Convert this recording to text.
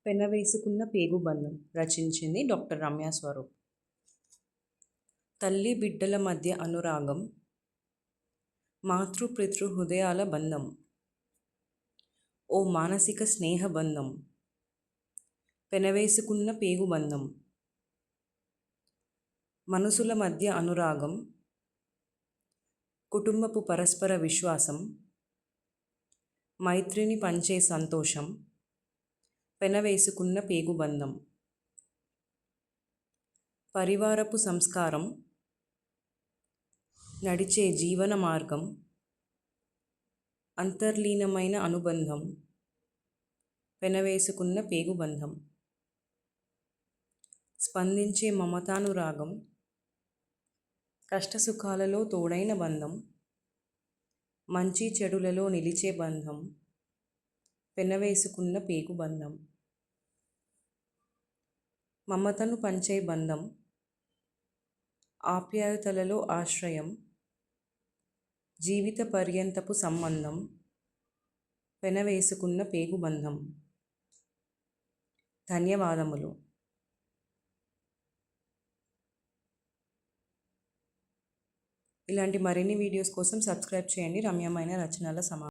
పెనవేసుకున్న పేగుబంధం రచించింది doctor Ramya Swaroop. తల్లి బిడ్డల మధ్య అనురాగం, మాతృపితృ హృదయాల బంధం, ఓ మానసిక స్నేహబంధం, పెనవేసుకున్న పేగుబంధం. మనసుల మధ్య అనురాగం, కుటుంబపు పరస్పర విశ్వాసం, మైత్రిని పంచే సంతోషం, పెనవేసుకున్న పేగుబంధం. పరివారపు సంస్కారం, నడిచే జీవన మార్గం, అంతర్లీనమైన అనుబంధం, పెనవేసుకున్న పేగుబంధం. స్పందించే మమతానురాగం, కష్టసుఖాలలో తోడైన బంధం, మంచి చెడులలో నిలిచే బంధం, పెనవేసుకున్న పేగుబంధం. మమతను పంచే బంధం, ఆప్యాయతలలో ఆశ్రయం, జీవిత పర్యంతపు సంబంధం, పెనవేసుకున్న పేగుబంధం. ధన్యవాదములు. ఇలాంటి మరిన్ని వీడియోస్ కోసం సబ్స్క్రైబ్ చేయండి. రమ్యమైన రచనల